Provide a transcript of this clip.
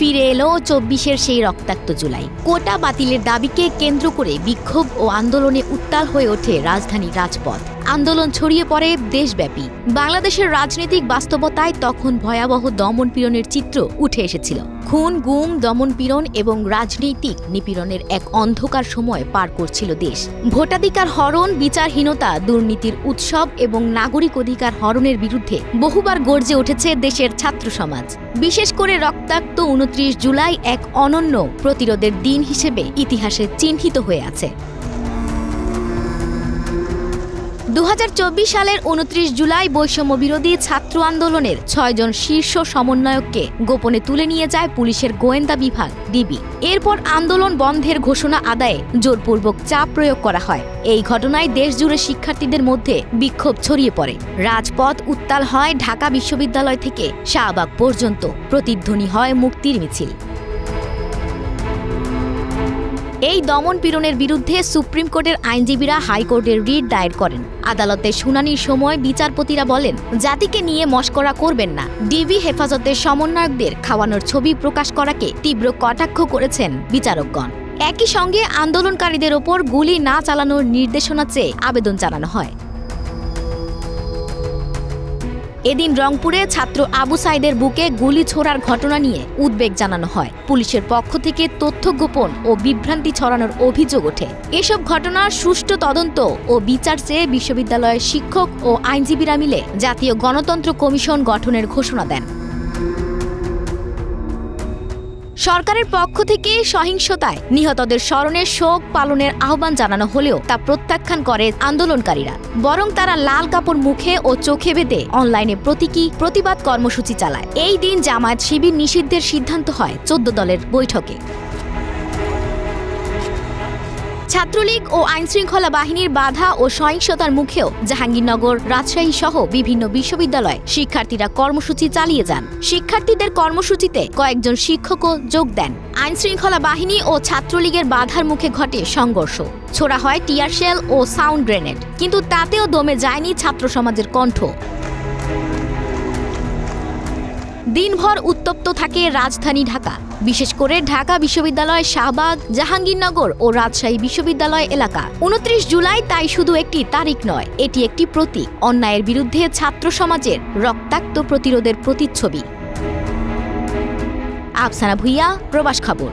ফিরে এলো ২৪-এর সেই রক্তাক্ত জুলাই। কোটা বাতিলের দাবিকে কেন্দ্র করে বিক্ষোভ ও আন্দোলনে উত্তাল হয়ে ওঠে রাজধানীর রাজপথ। আন্দোলন ছড়িয়ে পড়ে দেশব্যাপী। বাংলাদেশের রাজনৈতিক বাস্তবতায় তখন ভয়াবহ দমনপীড়নের চিত্র উঠে এসেছিল। খুন, গুম, দমনপীড়ন এবং রাজনৈতিক নিপীড়নের এক অন্ধকার সময় পার করছিল দেশ। ভোটাধিকার হরণ, বিচারহীনতা, দুর্নীতির উৎসব এবং নাগরিক অধিকার হরণের বিরুদ্ধে বহুবার গর্জে উঠেছে দেশের ছাত্র সমাজ। বিশেষ করে রক্তাক্ত ২৯ জুলাই এক অনন্য প্রতিরোধের দিন হিসেবে ইতিহাসে চিহ্নিত হয়ে আছে। ২০২৪ সালের ২৯ জুলাই বৈষম্য বিরোধী ছাত্র আন্দোলনের ৬ জন শীর্ষ সমন্বয়ককে গোপনে তুলে নিয়ে যায় পুলিশের গোয়েন্দা বিভাগ ডিবি। এরপর আন্দোলন বন্ধের ঘোষণা আদায়ে জোরপূর্বক চাপ প্রয়োগ করা হয়। এই ঘটনায় দেশজুড়ে শিক্ষার্থীদের মধ্যে বিক্ষোভ ছড়িয়ে পড়ে। রাজপথ উত্তাল হয় ঢাকা বিশ্ববিদ্যালয় থেকে শাহবাগ পর্যন্ত। প্রতিধ্বনি হয় মুক্তির মিছিল। এই দমন-পীড়নের বিরুদ্ধে সুপ্রিম কোর্টের আইনজীবীরা হাইকোর্টের রিট দায়ের করেন। আদালতে শুনানির সময় বিচারপতিরা বলেন, জাতিকে নিয়ে মশকরা করবেন না। ডিবি হেফাজতের সমন্বয়কদের খাওয়ানোর ছবি প্রকাশ করাকে তীব্র কটাক্ষ করেছেন বিচারকগণ। একই সঙ্গে আন্দোলনকারীদের ওপর গুলি না চালানোর নির্দেশনা চেয়ে আবেদন জানানো হয়। এদিন রংপুরে ছাত্র আবু সাইদের বুকে গুলি ছোড়ার ঘটনা নিয়ে উদ্বেগ জানানো হয়। পুলিশের পক্ষ থেকে তথ্য গোপন ও বিভ্রান্তি ছড়ানোর অভিযোগ ওঠে। এসব ঘটনার সুষ্ঠু তদন্ত ও বিচার চেয়ে বিশ্ববিদ্যালয়ের শিক্ষক ও আইনজীবীরা মিলে জাতীয় গণতন্ত্র কমিশন গঠনের ঘোষণা দেন। সরকারের পক্ষ থেকে সহিংসতায় নিহতদের স্মরণে শোক পালনের আহ্বান জানানো হলেও তা প্রত্যাখ্যান করে আন্দোলনকারীরা। বরং তারা লাল কাপড় মুখে ও চোখে বেঁধে অনলাইনে প্রতীকী প্রতিবাদ কর্মসূচি চালায়। এই দিন জামায়াত শিবির নিষিদ্ধের সিদ্ধান্ত হয় ১৪ দলের বৈঠকে। ছাত্রলীগ ও আইনশৃঙ্খলা বাহিনীর বাধা ও সহিংসতার মুখেও জাহাঙ্গীরনগর, রাজশাহী সহ বিভিন্ন বিশ্ববিদ্যালয়ে শিক্ষার্থীরা কর্মসূচি চালিয়ে যান। শিক্ষার্থীদের কর্মসূচিতে কয়েকজন শিক্ষকও যোগ দেন। আইনশৃঙ্খলা বাহিনী ও ছাত্রলীগের বাধার মুখে ঘটে সংঘর্ষ। ছোড়া হয় টিয়ার শেল ও সাউন্ড গ্রেনেড, কিন্তু তাতেও দমে যায়নি ছাত্র সমাজের কণ্ঠ। দিনভর উত্তপ্ত থাকে রাজধানী ঢাকা, বিশেষ করে ঢাকা বিশ্ববিদ্যালয়, শাহবাগ, জাহাঙ্গীরনগর ও রাজশাহী বিশ্ববিদ্যালয় এলাকা। ২৯ জুলাই তাই শুধু একটি তারিখ নয়, এটি একটি প্রতীক, অন্যায়ের বিরুদ্ধে ছাত্র সমাজের রক্তাক্ত প্রতিরোধের প্রতিচ্ছবি। আফসানা ভুইয়া, প্রবাস খবর।